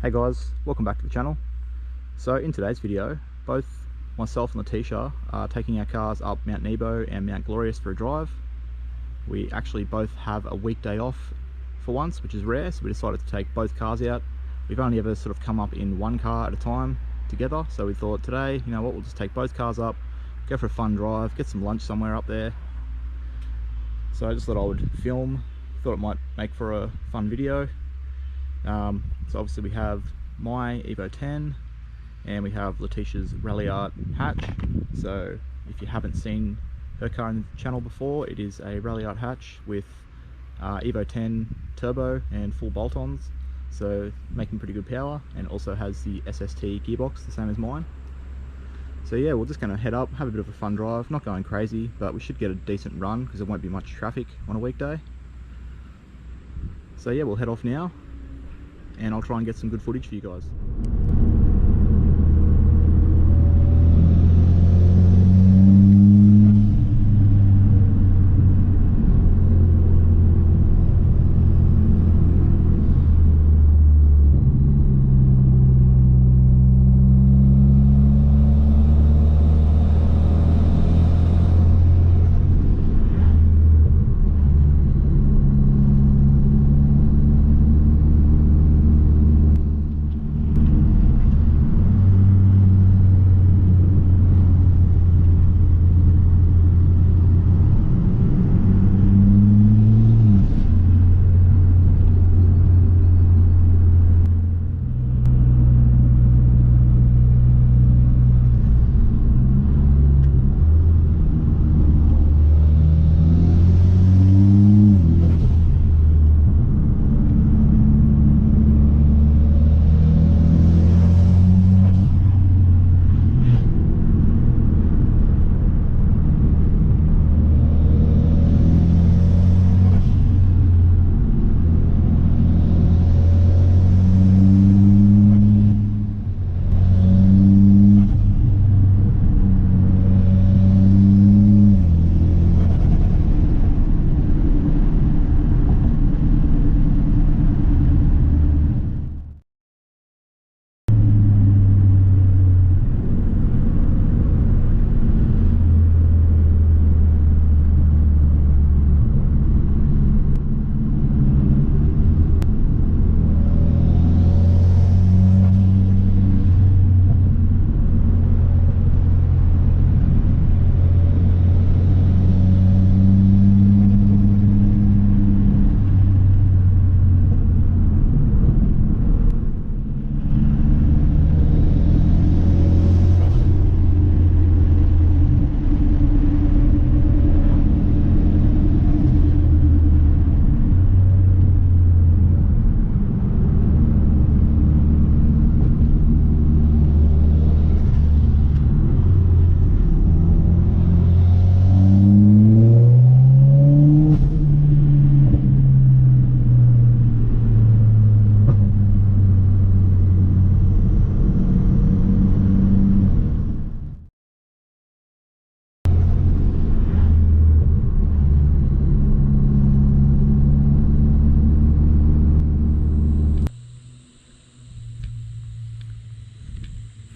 Hey guys, welcome back to the channel. So in today's video, both myself and Letitia are taking our cars up Mount Nebo and Mount Glorious for a drive. We actually both have a weekday off for once, which is rare, so we decided to take both cars out. We've only ever sort of come up in one car at a time together, so we thought today, you know what, we'll just take both cars up, go for a fun drive, get some lunch somewhere up there. So I just thought I would film, thought it might make for a fun video. So obviously we have my Evo 10 and we have Letitia's Ralliart hatch. So if you haven't seen her car in the channel before, it is a Ralliart hatch with Evo 10 turbo and full bolt-ons, so making pretty good power, and also has the SST gearbox, the same as mine. So yeah, we're just going to head up, have a bit of a fun drive, not going crazy, but we should get a decent run because there won't be much traffic on a weekday. So yeah, we'll head off now and I'll try and get some good footage for you guys.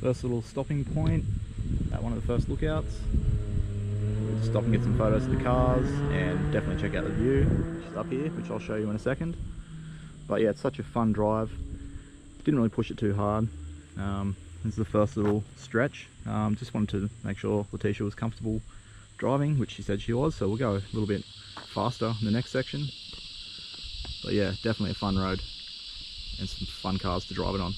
First little stopping point at one of the first lookouts. We'll just stop and get some photos of the cars and definitely check out the view, which is up here, which I'll show you in a second. But yeah, it's such a fun drive. Didn't really push it too hard. This is the first little stretch. Just wanted to make sure Letitia was comfortable driving, which she said she was, so we'll go a little bit faster in the next section. But yeah, definitely a fun road and some fun cars to drive it on.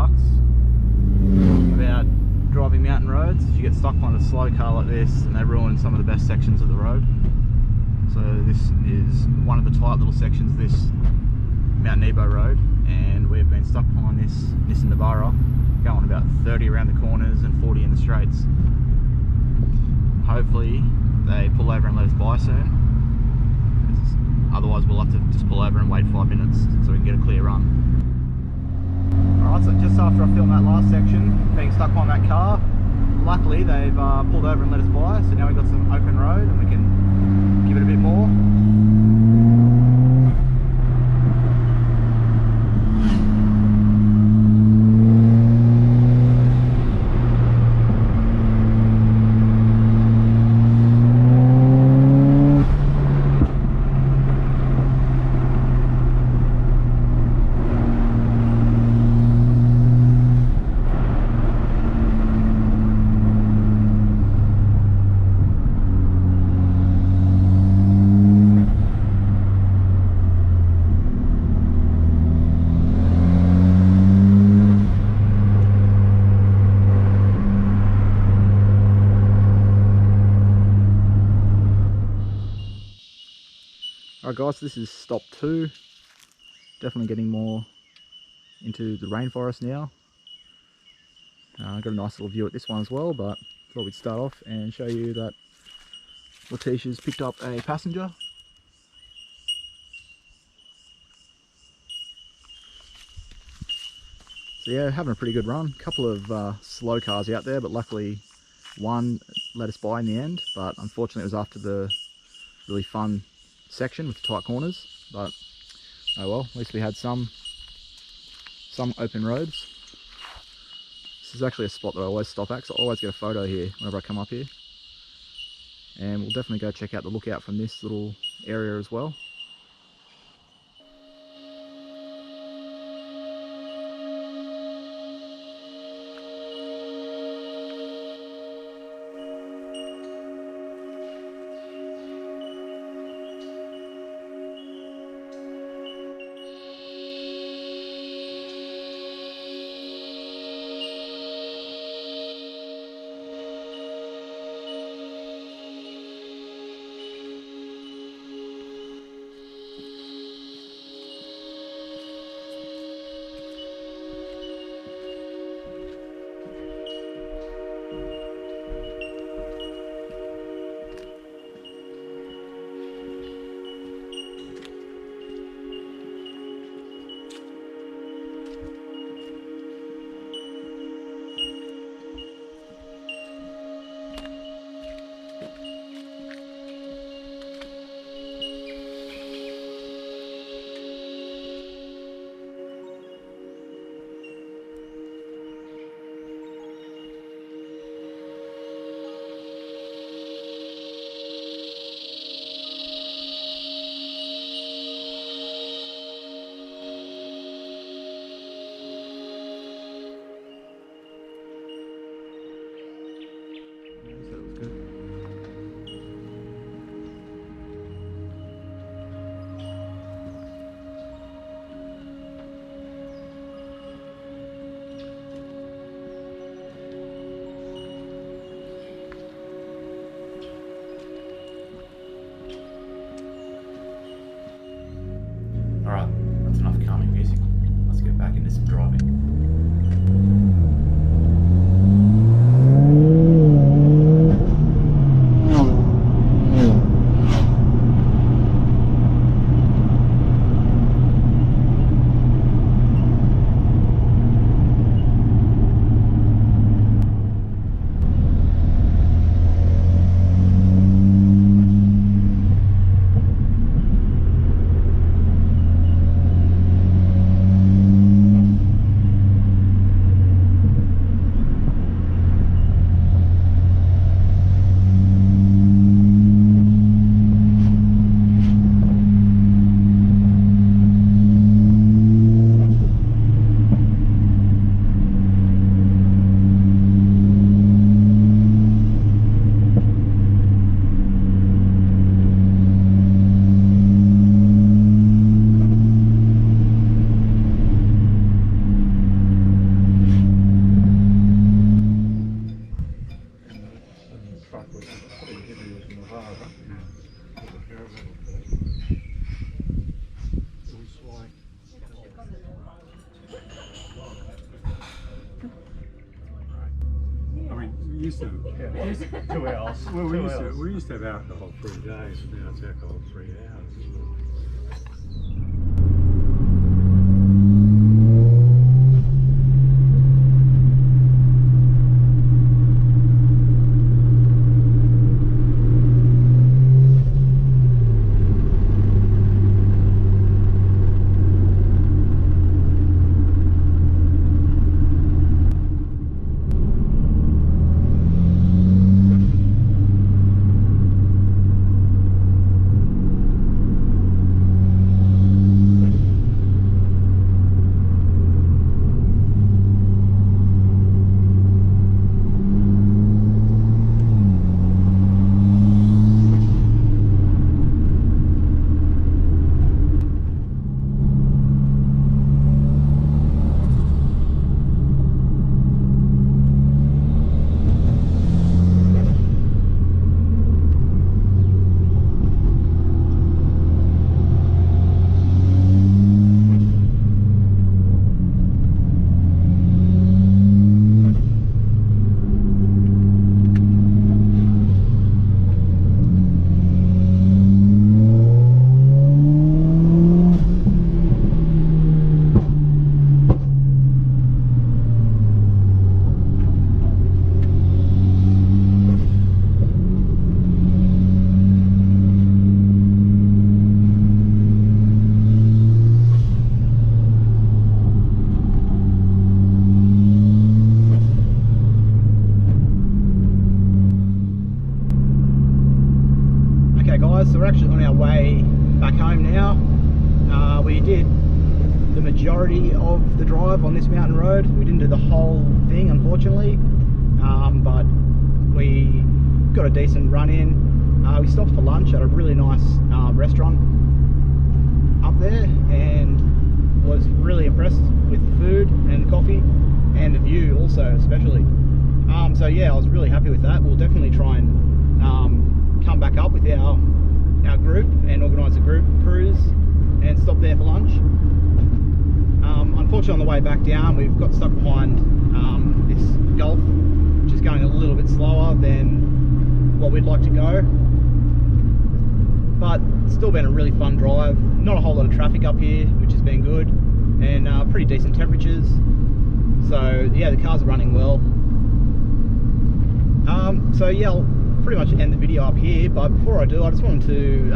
sucks about driving mountain roads. You get stuck on a slow car like this and they ruin some of the best sections of the road. So this is one of the tight little sections of this Mount Nebo road, and we've been stuck behind this Nissan Navara going about 30 around the corners and 40 in the straights. Hopefully they pull over and let us by soon, otherwise we'll have to just pull over and wait 5 minutes so we can get a clear run. Alright, so just after I filmed that last section, being stuck behind that car, luckily they've pulled over and let us by, so now we've got some open road and we can give it a bit more. Alright guys, this is stop 2. Definitely getting more into the rainforest now. Got a nice little view at this one as well, but thought we'd start off and show you that Letitia's picked up a passenger. So yeah, having a pretty good run. Couple of slow cars out there, but luckily one let us by in the end, but unfortunately it was after the really fun section with the tight corners, but oh well, at least we had some open roads. This is actually a spot that I always stop at, because I always get a photo here whenever I come up here, and we'll definitely go check out the lookout from this little area as well. Alright, that's enough calming music. Let's get back into some driving. used to have 2 hours. well, we 2 used to hours. we used to have alcohol 3 days, and now it's alcohol 3 hours. So we're actually on our way back home now. We did the majority of the drive on this mountain road. We didn't do the whole thing, unfortunately, but we got a decent run in. We stopped for lunch at a really nice restaurant up there and was really impressed with the food and the coffee and the view also, especially. So yeah, I was really happy with that. We'll definitely try and come back up with our group and organise a group cruise and stop there for lunch. Unfortunately, on the way back down, we've got stuck behind this Gulf, which is going a little bit slower than what we'd like to go, but it's still been a really fun drive. Not a whole lot of traffic up here, which has been good, and pretty decent temperatures. So yeah, the cars are running well. So yeah, I'll pretty much end the video up here, but before I do, I just wanted to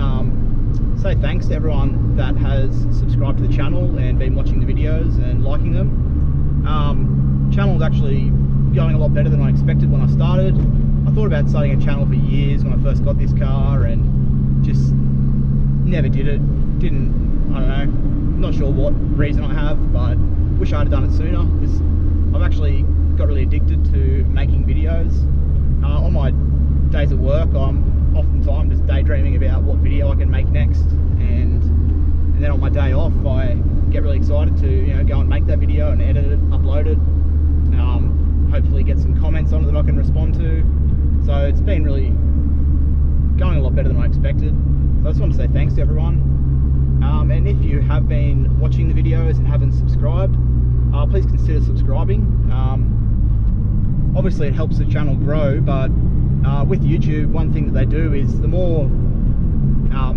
say thanks to everyone that has subscribed to the channel and been watching the videos and liking them. Channel's actually going a lot better than I expected when I started. I thought about starting a channel for years when I first got this car and just never did it. I don't know, not sure what reason I have, but wish I had done it sooner, because I've actually got really addicted to making videos. On my days at work, I'm oftentimes just daydreaming about what video I can make next, and then on my day off I get really excited to go and make that video and edit it, upload it, hopefully get some comments on it that I can respond to. So it's been really going a lot better than I expected. So I just want to say thanks to everyone, and if you have been watching the videos and haven't subscribed, please consider subscribing. Obviously it helps the channel grow, but with YouTube, one thing that they do is the more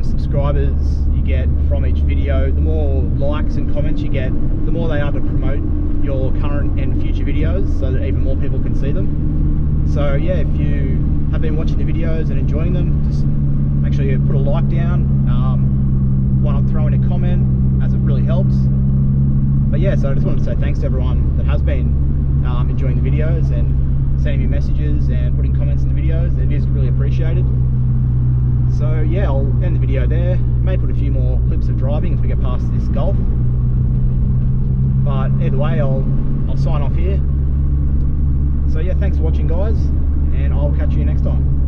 subscribers you get from each video, the more likes and comments you get, the more they are to promote your current and future videos so that even more people can see them. So yeah, if you have been watching the videos and enjoying them, just make sure you put a like down, why not throw in a comment, as it really helps. But yeah, so I just wanted to say thanks to everyone that has been enjoying the videos and sending me messages and putting comments in the videos. It is really appreciated. So yeah, I'll end the video there. May put a few more clips of driving if we get past this Gulf, but either way I'll sign off here. So yeah, thanks for watching guys, and I'll catch you next time.